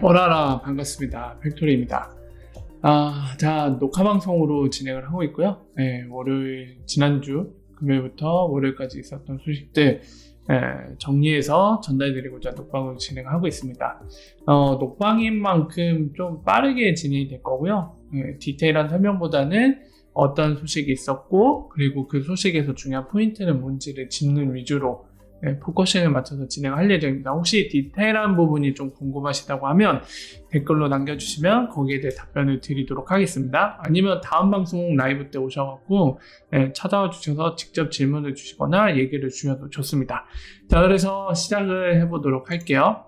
어라라 반갑습니다. 팩토리입니다. 자, 녹화 방송으로 진행을 하고 있고요. 월요일, 지난주 금요일부터 월요일까지 있었던 소식들 정리해서 전달드리고자 녹방을 진행하고 있습니다. 녹방인 만큼 좀 빠르게 진행이 될 거고요. 디테일한 설명보다는 어떤 소식이 있었고, 그리고 그 소식에서 중요한 포인트는 뭔지를 짚는 위주로 포커싱을 맞춰서 진행할 예정입니다. 혹시 디테일한 부분이 좀 궁금하시다고 하면 댓글로 남겨주시면 거기에 대해 답변을 드리도록 하겠습니다. 아니면 다음 방송 라이브 때 오셔갖고 찾아와 주셔서 직접 질문을 주시거나 얘기를 주셔도 좋습니다. 자, 그래서 시작을 해보도록 할게요.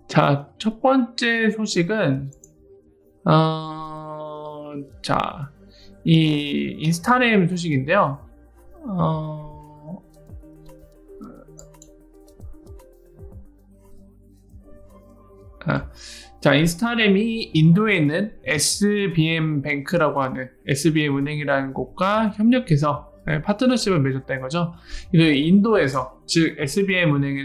자, 첫 번째 소식은 이 인스타그램 소식인데요. 자, 인스타그램이 인도에 있는 SBM 뱅크라고 하는 SBM 은행이라는 곳과 협력해서 파트너십을 맺었다는 거죠. 인도에서, 즉 SBM 은행이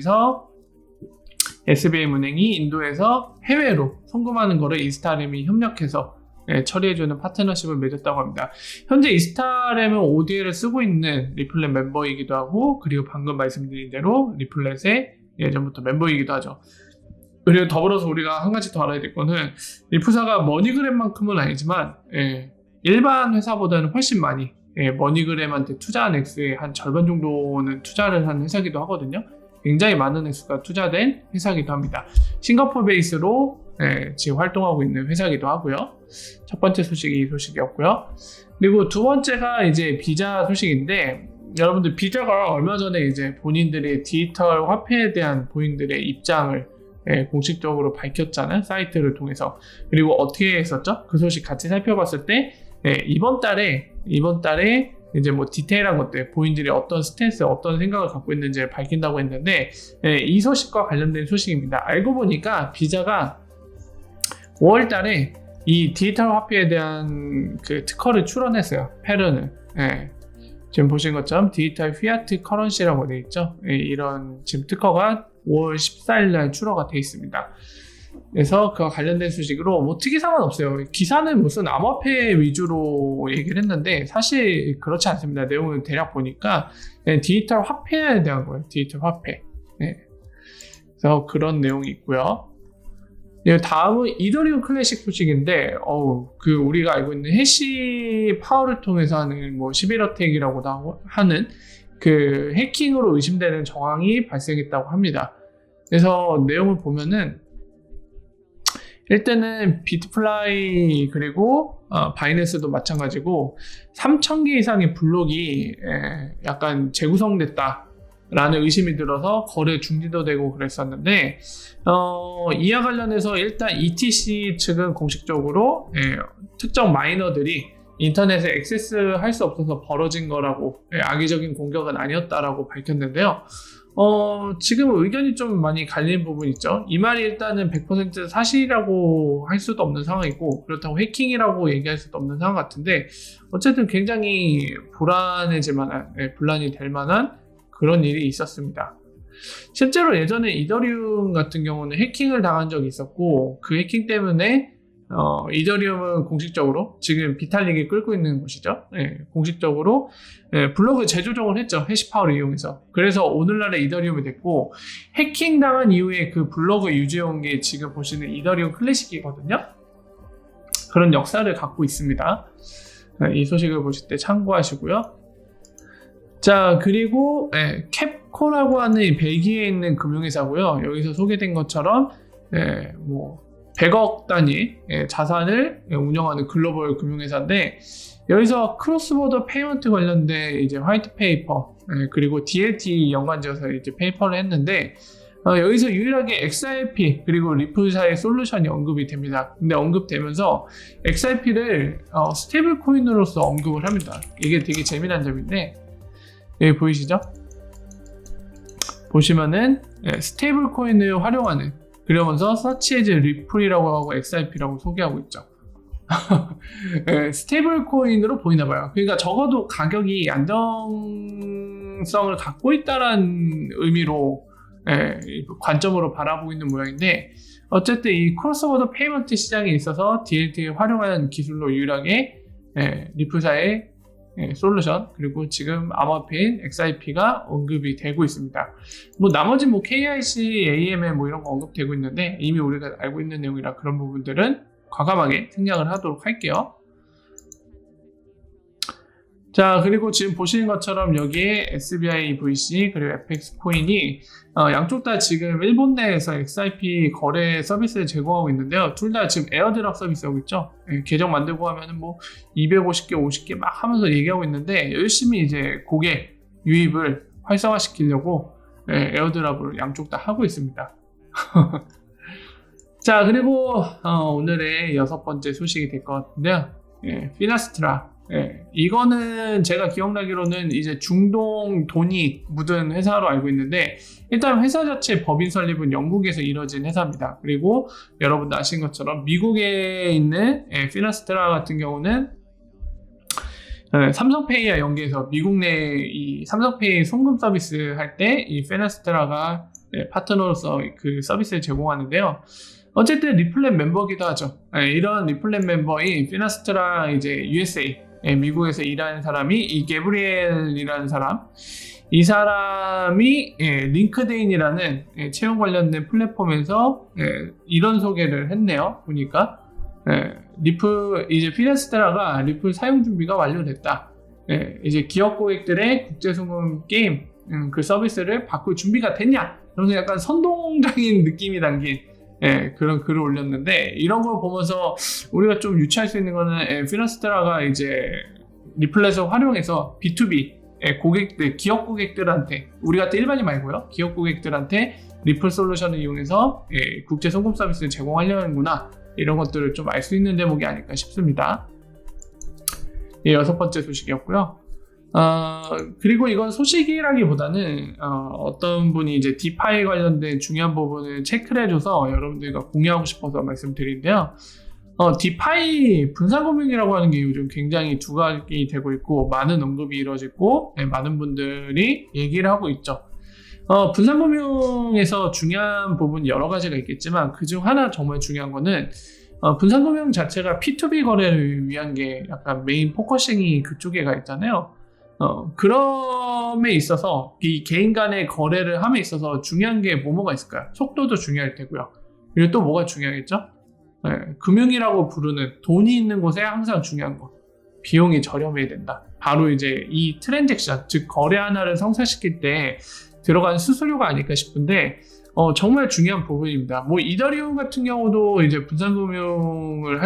인도에서 해외로 송금하는 거를 인스타그램이 협력해서 처리해주는 파트너십을 맺었다고 합니다. 현재 인스타그램은 ODL을 쓰고 있는 리플렛 멤버이기도 하고, 그리고 방금 말씀드린 대로 리플렛의 예전부터 멤버이기도 하죠. 그리고 더불어서 우리가 한 가지 더 알아야 될 거는 리프사가 머니그램만큼은 아니지만 일반 회사보다는 훨씬 많이 머니그램한테 투자한 액수의 한 절반 정도는 투자를 한 회사이기도 하거든요. 굉장히 많은 액수가 투자된 회사이기도 합니다. 싱가포르 베이스로 지금 활동하고 있는 회사이기도 하고요. 첫 번째 소식이 이 소식이었고요. 그리고 두 번째가 이제 비자 소식인데, 여러분들 비자가 얼마 전에 이제 본인들의 디지털 화폐에 대한 본인들의 입장을 공식적으로 밝혔잖아요. 사이트를 통해서. 그리고 어떻게 했었죠? 그 소식 같이 살펴봤을 때 이번 달에 이제 뭐 디테일한 것들, 본인들이 어떤 스탠스, 어떤 생각을 갖고 있는지를 밝힌다고 했는데 이 소식과 관련된 소식입니다. 알고 보니까 비자가 5월 달에 이 디지털 화폐에 대한 그 특허를 출원했어요. 페른을. 지금 보신 것처럼 디지털 피아트 커런시라고 되어 있죠. 이런 지금 특허가 5월 14일 날 출어가 되어 있습니다. 그래서 그와 관련된 소식으로 뭐 특이사항은 없어요. 기사는 무슨 암호화폐 위주로 얘기를 했는데 사실 그렇지 않습니다. 내용을 대략 보니까 디지털 화폐에 대한 거예요. 디지털 화폐. 그래서 그런 내용이 있고요. 다음은 이더리움 클래식 소식인데, 우리가 알고 있는 해시 파워를 통해서 하는 뭐 11어택이라고 하는 그 해킹으로 의심되는 정황이 발생했다고 합니다. 그래서 내용을 보면은 일단은 비트플라이 그리고 바이낸스도 마찬가지고 3,000개 이상의 블록이 약간 재구성됐다라는 의심이 들어서 거래 중지도 되고 그랬었는데, 이와 관련해서 일단 ETC 측은 공식적으로 특정 마이너들이 인터넷에 액세스할 수 없어서 벌어진 거라고, 악의적인 공격은 아니었다라고 밝혔는데요. 지금 의견이 좀 많이 갈리는 부분이 있죠. 이 말이 일단은 100% 사실이라고 할 수도 없는 상황이고, 그렇다고 해킹이라고 얘기할 수도 없는 상황 같은데, 어쨌든 굉장히 분란이 될 만한 그런 일이 있었습니다. 실제로 예전에 이더리움 같은 경우는 해킹을 당한 적이 있었고, 그 해킹 때문에 이더리움은 공식적으로 지금 비탈릭이 끌고 있는 곳이죠. 공식적으로 블록을 재조정을 했죠. 해시파워를 이용해서. 그래서 오늘날의 이더리움이 됐고, 해킹 당한 이후에 그 블록을 유지해온 게 지금 보시는 이더리움 클래식이거든요. 그런 역사를 갖고 있습니다. 이 소식을 보실 때 참고하시고요. 자, 그리고 캡코라고 하는 벨기에에 있는 금융회사고요. 여기서 소개된 것처럼 뭐 100억 단위 자산을 운영하는 글로벌 금융회사인데, 여기서 크로스보더 페이먼트 관련된 이제 화이트 페이퍼 그리고 DLT 연관지어서 이제 페이퍼를 했는데, 여기서 유일하게 XRP 그리고 리플사의 솔루션이 언급이 됩니다. 근데 언급되면서 XRP를 스테이블 코인으로서 언급을 합니다. 이게 되게 재미난 점인데, 여기 보이시죠? 보시면은 스테이블 코인을 활용하는, 그러면서 서치 에즈 리플이라고 하고 XRP라고 소개하고 있죠. 스테이블 코인으로 보이나 봐요. 그러니까 적어도 가격이 안정성을 갖고 있다는 의미로 관점으로 바라보고 있는 모양인데 어쨌든 이 크로스보더 페이먼트 시장에 있어서 DLT를 활용하는 기술로 유일하게 리플사의 솔루션 그리고 지금 암호화폐인 XIP가 언급이 되고 있습니다. 뭐 나머지 뭐 KIC, AMM 뭐 이런 거 언급되고 있는데 이미 우리가 알고 있는 내용이라 그런 부분들은 과감하게 생략을 하도록 할게요. 자, 그리고 지금 보시는 것처럼 여기에 SBI VC 그리고 FX 코인이 양쪽 다 지금 일본 내에서 XIP 거래 서비스를 제공하고 있는데요. 둘 다 지금 에어드랍 서비스하고 있죠. 계정 만들고 하면은 뭐 250개, 50개 막 하면서 얘기하고 있는데 열심히 이제 고객 유입을 활성화시키려고 에어드랍을 양쪽 다 하고 있습니다. 자, 그리고 오늘의 6번째 소식이 될 것 같은데요. 피나스트라. 이거는 제가 기억나기로는 이제 중동 돈이 묻은 회사로 알고 있는데 일단 회사 자체 법인 설립은 영국에서 이뤄진 회사입니다. 그리고 여러분도 아시는 것처럼 미국에 있는 피나스트라 같은 경우는 삼성페이와 연계해서 미국 내 이 삼성페이 송금 서비스 할 때 이 피나스트라가 파트너로서 그 서비스를 제공하는데요. 어쨌든 리플렛 멤버기도 하죠. 이런 리플렛 멤버인 피나스트라 이제 USA 미국에서 일하는 사람이 이 게브리엘이라는 사람, 이 사람이 링크드인이라는 채용 관련된 플랫폼에서 이런 소개를 했네요. 보니까 리플 이제 피나스트라가 리플 사용 준비가 완료됐다. 이제 기업 고객들의 국제송금 게임 그 서비스를 바꿀 준비가 됐냐? 그래서 약간 선동적인 느낌이 담긴 그런 글을 올렸는데 이런 걸 보면서 우리가 좀 유추할 수 있는 거는 피나스트라가 이제 리플렛을 활용해서 B2B 고객들, 기업 고객들한테 우리 같은 일반인 말고요. 기업 고객들한테 리플 솔루션을 이용해서 국제 송금 서비스를 제공하려는구나. 이런 것들을 좀 알 수 있는 대목이 아닐까 싶습니다. 6번째 소식이었고요. 그리고 이건 소식이라기보다는 어떤 분이 이제 디파이 관련된 중요한 부분을 체크를 해줘서 여러분들과 공유하고 싶어서 말씀드리는데요. 디파이 분산금융이라고 하는 게 요즘 굉장히 두각이 되고 있고 많은 언급이 이루어지고 많은 분들이 얘기를 하고 있죠. 분산금융에서 중요한 부분 여러 가지가 있겠지만 그중 하나 정말 중요한 거는 분산금융 자체가 P2B 거래를 위한 게 약간 메인 포커싱이 그쪽에 가 있잖아요. 그럼에 있어서 이 개인 간의 거래를 함에 있어서 중요한 게 뭐가 있을까요? 속도도 중요할 테고요. 그리고 또 뭐가 중요하겠죠? 금융이라고 부르는 돈이 있는 곳에 항상 중요한 거. 비용이 저렴해야 된다. 바로 이제 이 트랜잭션, 즉 거래 하나를 성사시킬 때 들어간 수수료가 아닐까 싶은데 정말 중요한 부분입니다. 뭐 이더리움 같은 경우도 이제 분산금융을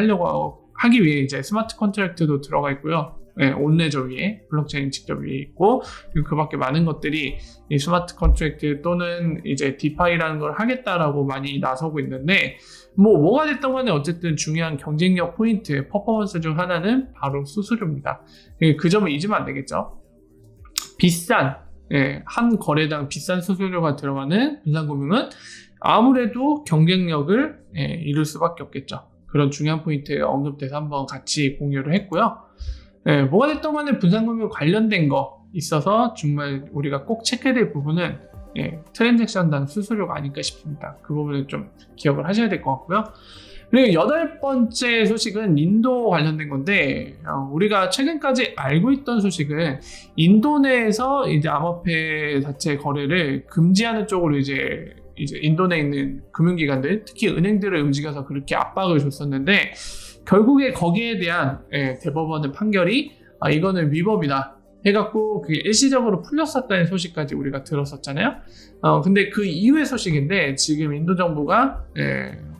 하기 위해 이제 스마트 컨트랙트도 들어가 있고요. 온레저 위에 블록체인 직접 위에 있고 그리고 그 밖에 많은 것들이 이 스마트 컨트랙트 또는 이제 디파이라는 걸 하겠다라고 많이 나서고 있는데 뭐가 됐던 간에 어쨌든 중요한 경쟁력 포인트 퍼포먼스 중 하나는 바로 수수료입니다. 그 점을 잊으면 안 되겠죠. 비싼 한 거래당 비싼 수수료가 들어가는 분산금융은 아무래도 경쟁력을 이룰 수밖에 없겠죠. 그런 중요한 포인트가 언급돼서 한번 같이 공유를 했고요. 뭐가 됐던 간에 분산금융 관련된 거 있어서 정말 우리가 꼭 체크해야 될 부분은 트랜잭션당 수수료가 아닐까 싶습니다. 그 부분을 좀 기억을 하셔야 될 것 같고요. 그리고 8번째 소식은 인도 관련된 건데 우리가 최근까지 알고 있던 소식은 인도 내에서 이제 암호화폐 자체 거래를 금지하는 쪽으로 이제 인도 내에 있는 금융기관들 특히 은행들을 움직여서 그렇게 압박을 줬었는데 결국에 거기에 대한 대법원의 판결이 이거는 위법이다 해갖고 그게 일시적으로 풀렸었다는 소식까지 우리가 들었었잖아요. 근데 그 이후의 소식인데 지금 인도 정부가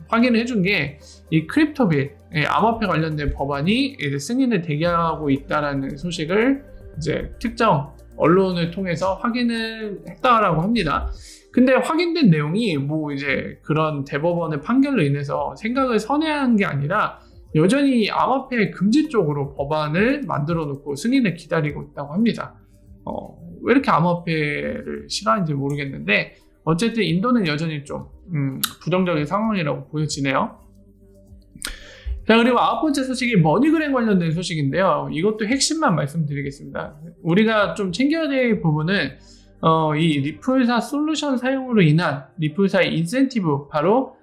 확인을 해준 게 이 크립토빌 암호화폐 관련된 법안이 이제 승인을 대기하고 있다라는 소식을 이제 특정 언론을 통해서 확인을 했다라고 합니다. 근데 확인된 내용이 뭐 이제 그런 대법원의 판결로 인해서 생각을 선회한 게 아니라 여전히 암호화폐 금지 쪽으로 법안을 만들어 놓고 승인을 기다리고 있다고 합니다. 왜 이렇게 암호화폐를 싫어하는지 모르겠는데 어쨌든 인도는 여전히 좀 부정적인 상황이라고 보여지네요. 자, 그리고 9번째 소식이 머니그램 관련된 소식인데요. 이것도 핵심만 말씀드리겠습니다. 우리가 좀 챙겨야 될 부분은 이 리플사 솔루션 사용으로 인한 리플사의 인센티브, 바로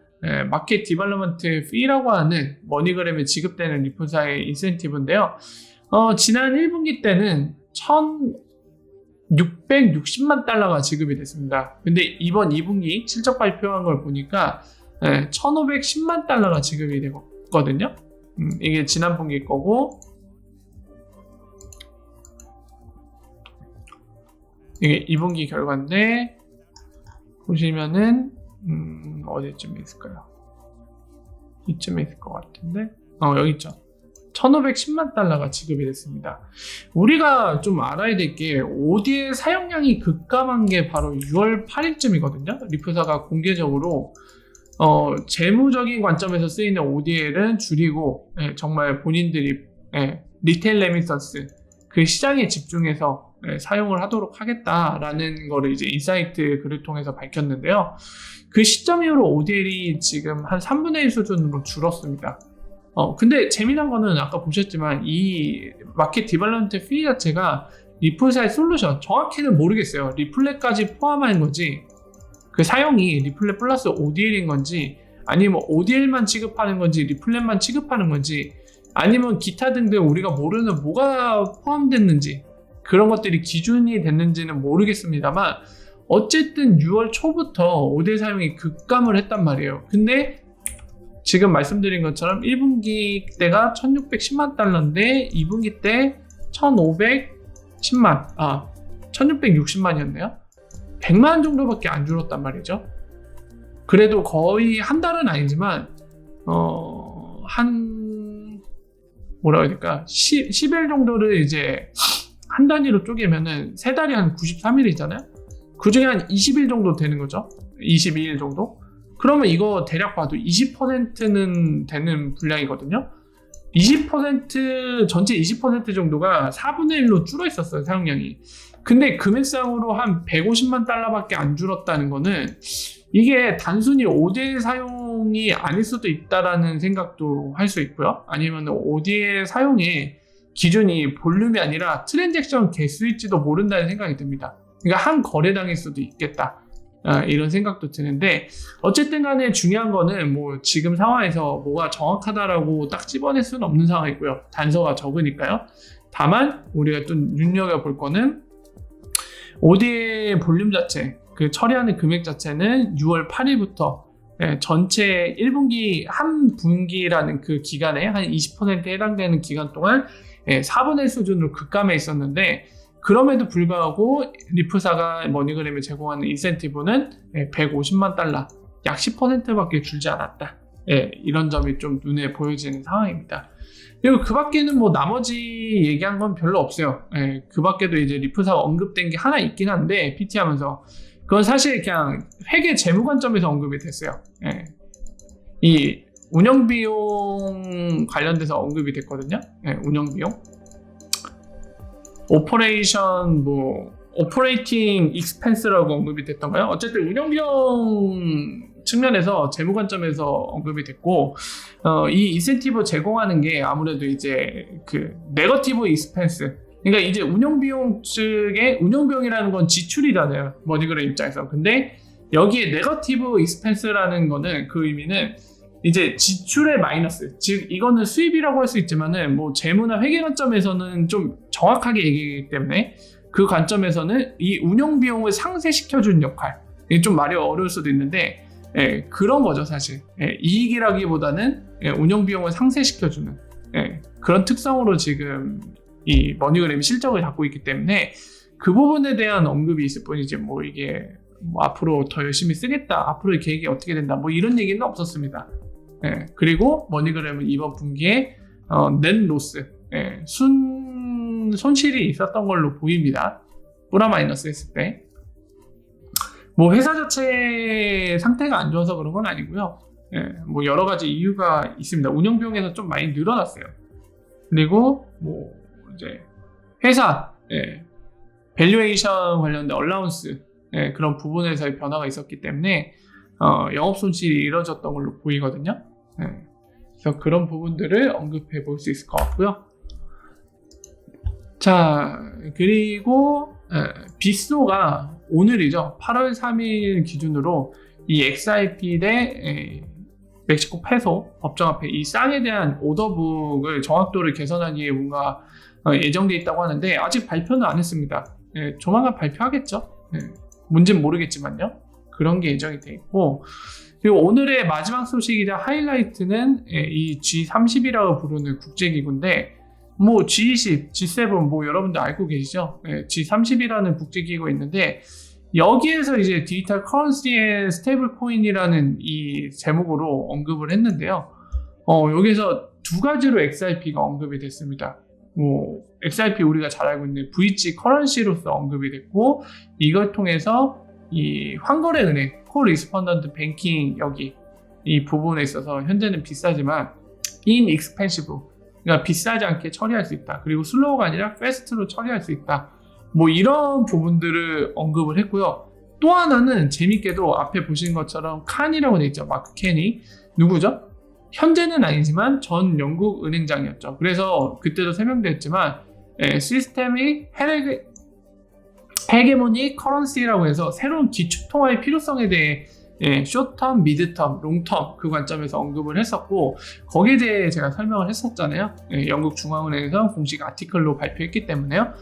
마켓 디벨롭먼트 피라고 하는 머니그램에 지급되는 리플사의 인센티브인데요. 지난 1분기 때는 1,660만 달러가 지급이 됐습니다. 근데 이번 2분기 실적 발표한 걸 보니까 1,510만 달러가 지급이 됐거든요. 이게 지난 분기 거고, 이게 2분기 결과인데, 보시면은 어디쯤에 있을까요? 이쯤에 있을 것 같은데, 여기 있죠. 1,510만 달러가 지급이 됐습니다. 우리가 좀 알아야 될 게, ODA 사용량이 급감한 게 바로 6월 8일쯤이거든요. 리플사가 공개적으로 재무적인 관점에서 쓰이는 ODL은 줄이고, 정말 본인들이 리테일 레미턴스, 그 시장에 집중해서 사용을 하도록 하겠다라는 거를 이제 인사이트 글을 통해서 밝혔는데요. 그 시점 이후로 ODL이 지금 한 3분의 1 수준으로 줄었습니다. 근데 재미난 거는 아까 보셨지만 이 마켓 디벨롭먼트 피 자체가 리플사의 솔루션, 정확히는 모르겠어요. 리플렛까지 포함한 건지, 그 사용이 리플렛 플러스 ODL인 건지, 아니면 ODL만 취급하는 건지 리플렛만 취급하는 건지, 아니면 기타 등등 우리가 모르는 뭐가 포함됐는지, 그런 것들이 기준이 됐는지는 모르겠습니다만, 어쨌든 6월 초부터 ODL 사용이 급감을 했단 말이에요. 근데 지금 말씀드린 것처럼 1분기 때가 1,610만 달러인데 2분기 때 1,660만이었네요. 100만 정도밖에 안 줄었단 말이죠. 그래도 거의 한 달은 아니지만 뭐라고 해야 될까, 10일 정도를 이제 한 단위로 쪼개면은 3달이 한 93일이잖아요. 그 중에 한 20일 정도 되는 거죠. 22일 정도? 그러면 이거 대략 봐도 20%는 되는 분량이거든요. 20%, 전체 20% 정도가 4분의 1로 줄어 있었어요, 사용량이. 근데 금액상으로 한 150만 달러밖에 안 줄었다는 거는, 이게 단순히 ODL 사용이 아닐 수도 있다라는 생각도 할 수 있고요. 아니면 ODL 사용의 기준이 볼륨이 아니라 트랜잭션 개수일지도 모른다는 생각이 듭니다. 그러니까 한 거래당일 수도 있겠다, 이런 생각도 드는데, 어쨌든 간에 중요한 거는 뭐 지금 상황에서 뭐가 정확하다라고 딱 집어낼 수는 없는 상황이고요. 단서가 적으니까요. 다만 우리가 또 눈여겨볼 거는 OD의 볼륨 자체, 그 처리하는 금액 자체는 6월 8일부터 전체 1분기 한 분기라는 그 기간에 한 20%에 해당되는 기간 동안 4분의 1 수준으로 급감해 있었는데, 그럼에도 불구하고 리플사가 머니그램에 제공하는 인센티브는 150만 달러, 약 10%밖에 줄지 않았다. 이런 점이 좀 눈에 보여지는 상황입니다. 그리고 그 밖에는 뭐 나머지 얘기한 건 별로 없어요. 그 밖에도 이제 리플사가 언급된 게 하나 있긴 한데, PT 하면서 그건 사실 그냥 회계 재무 관점에서 언급이 됐어요. 이 운영비용 관련돼서 언급이 됐거든요. 운영비용. 오퍼레이팅 익스펜스라고 언급이 됐던가요? 어쨌든 운영비용 측면에서 재무 관점에서 언급이 됐고, 이 인센티브 제공하는 게 아무래도 이제 그 네거티브 익스펜스, 그러니까 이제 운영비용 측에, 운영비용이라는 건 지출이잖아요, 머니그램 입장에서. 근데 여기에 네거티브 익스펜스라는 거는, 그 의미는 이제 지출의 마이너스, 즉 이거는 수입이라고 할 수 있지만은 뭐 재무나 회계 관점에서는 좀 정확하게 얘기하기 때문에, 그 관점에서는 이 운영 비용을 상쇄시켜준 역할, 이게 좀 말이 어려울 수도 있는데 그런 거죠 사실. 이익이라기보다는 운영 비용을 상쇄시켜주는 그런 특성으로 지금 이 머니그램이 실적을 갖고 있기 때문에, 그 부분에 대한 언급이 있을 뿐이지 뭐 이게 뭐 앞으로 더 열심히 쓰겠다, 앞으로의 계획이 어떻게 된다, 뭐 이런 얘기는 없었습니다. 그리고 머니그램은 이번 분기에 넷 로스, 손실이 있었던 걸로 보입니다. 플러스 했을 때. 뭐 회사 자체 상태가 안 좋아서 그런 건 아니고요. 뭐 여러 가지 이유가 있습니다. 운영 비용에서 좀 많이 늘어났어요. 그리고 뭐 이제 회사 밸류에이션 관련된 얼라운스, 그런 부분에서의 변화가 있었기 때문에 영업 손실이 이뤄졌던 걸로 보이거든요. 그래서 그런 부분들을 언급해 볼 수 있을 것 같고요. 자, 그리고 빗소가 오늘이죠. 8월 3일 기준으로 이 XRP 대 멕시코 페소 법정화폐 이 쌍에 대한 오더북을 정확도를 개선하기 위해 뭔가 예정돼 있다고 하는데 아직 발표는 안 했습니다. 조만간 발표하겠죠. 뭔진 모르겠지만요. 그런 게 예정이 돼 있고, 그리고 오늘의 마지막 소식이자 하이라이트는 이 G30이라고 부르는 국제기구인데, 뭐 G20, G7 뭐 여러분들 알고 계시죠? G30이라는 국제기구가 있는데 여기에서 이제 디지털 커런시의 스테이블 코인이라는 이 제목으로 언급을 했는데요. 여기서 두 가지로 XRP가 언급이 됐습니다. 뭐 XRP 우리가 잘 알고 있는 VC 커런시로서 언급이 됐고, 이걸 통해서 이 환거래 은행, 코리스폰던트 뱅킹 여기 이 부분에 있어서 현재는 비싸지만 inexpensive, 그러니까 비싸지 않게 처리할 수 있다. 그리고 슬로우가 아니라 패스트로 처리할 수 있다. 뭐 이런 부분들을 언급을 했고요. 또 하나는 재밌게도 앞에 보신 것처럼 칸이라고 되어 있죠. 마크 캔이 누구죠? 현재는 아니지만 전 영국 은행장이었죠. 그래서 그때도 설명드렸지만 시스템이 헤게모닉 커런시라고 해서 새로운 기축통화의 필요성에 대해 숏텀, 미드텀, 롱텀 그 관점에서 언급을 했었고, 거기에 대해 제가 설명을 했었잖아요. 영국 중앙은행에서 공식 아티클로 발표했기 때문에요.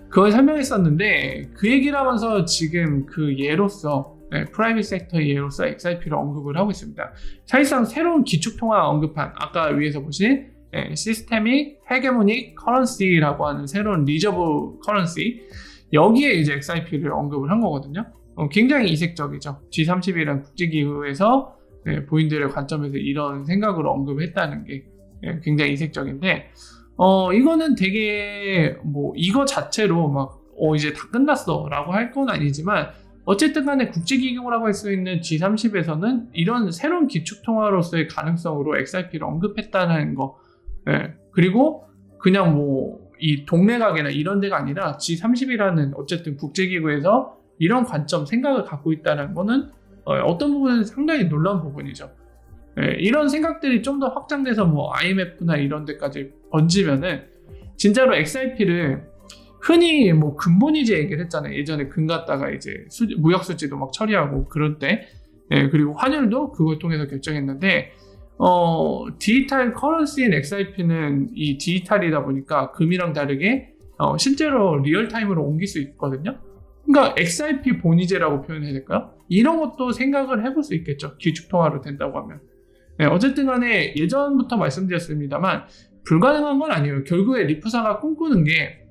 그걸 설명했었는데 그 얘기를 하면서 지금 그 예로서 프라이빗 섹터의 예로서 XRP를 언급을 하고 있습니다. 사실상 새로운 기축통화 언급한 아까 위에서 보신 시스테믹 헤게모닉 커런시라고 하는 새로운 리저브 커런시, 여기에 이제 XRP를 언급을 한 거거든요. 굉장히 이색적이죠. G30이라는 국제기구에서 본인들의 관점에서 이런 생각으로 언급을 했다는 게 굉장히 이색적인데, 이거는 되게 뭐 이거 자체로 막 이제 다 끝났어 라고 할 건 아니지만, 어쨌든 간에 국제기구라고 할 수 있는 G30에서는 이런 새로운 기축통화로서의 가능성으로 XRP를 언급했다는 거, 그리고 그냥 뭐 이 동네 가게나 이런 데가 아니라 G30이라는 어쨌든 국제기구에서 이런 관점, 생각을 갖고 있다는 거는 어떤 부분은 상당히 놀라운 부분이죠. 이런 생각들이 좀 더 확장돼서 뭐 IMF나 이런 데까지 번지면은 진짜로 XRP를 흔히 뭐 근본이제 얘기를 했잖아요. 예전에 금 갖다가 이제 무역수지도 막 처리하고 그럴 때, 그리고 환율도 그걸 통해서 결정했는데, 디지털 커런시인 XRP는 이 디지털이다 보니까 금이랑 다르게 실제로 리얼타임으로 옮길 수 있거든요. 그러니까 XRP 본위제라고 표현해야 될까요? 이런 것도 생각을 해볼 수 있겠죠. 기축통화로 된다고 하면. 어쨌든 간에 예전부터 말씀드렸습니다만 불가능한 건 아니에요. 결국에 리프사가 꿈꾸는 게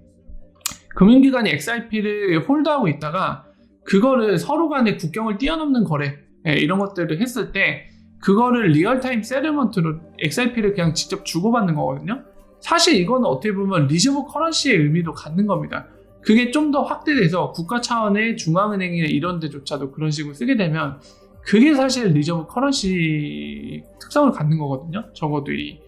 금융기관이 XRP를 홀드하고 있다가 그거를 서로 간에 국경을 뛰어넘는 거래, 이런 것들을 했을 때 그거를 리얼타임 세틀먼트로 XRP를 그냥 직접 주고받는 거거든요. 사실 이거는 어떻게 보면 리저브 커런시의 의미도 갖는 겁니다. 그게 좀 더 확대돼서 국가 차원의 중앙은행이나 이런 데조차도 그런 식으로 쓰게 되면 그게 사실 리저브 커런시 특성을 갖는 거거든요. 적어도 이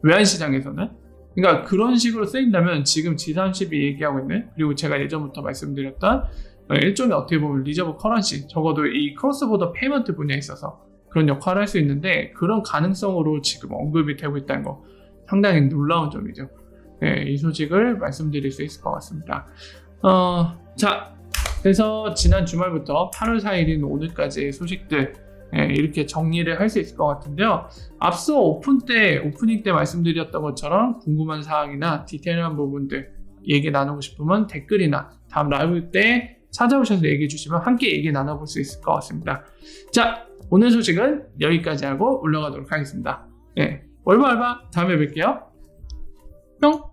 외환시장에서는. 그러니까 그런 식으로 쓰인다면 지금 G30이 얘기하고 있는, 그리고 제가 예전부터 말씀드렸던 일종의 어떻게 보면 리저브 커런시, 적어도 이 크로스보더 페이먼트 분야에 있어서 그런 역할을 할 수 있는데, 그런 가능성으로 지금 언급이 되고 있다는 거 상당히 놀라운 점이죠. 이 소식을 말씀드릴 수 있을 것 같습니다. 자, 그래서 지난 주말부터 8월 4일인 오늘까지의 소식들 이렇게 정리를 할 수 있을 것 같은데요. 앞서 오프닝 때 말씀드렸던 것처럼 궁금한 사항이나 디테일한 부분들 얘기 나누고 싶으면 댓글이나 다음 라이브 때 찾아오셔서 얘기해 주시면 함께 얘기 나눠볼 수 있을 것 같습니다. 자, 오늘 소식은 여기까지 하고 올라가도록 하겠습니다. 월바알바 다음에 뵐게요. 뿅!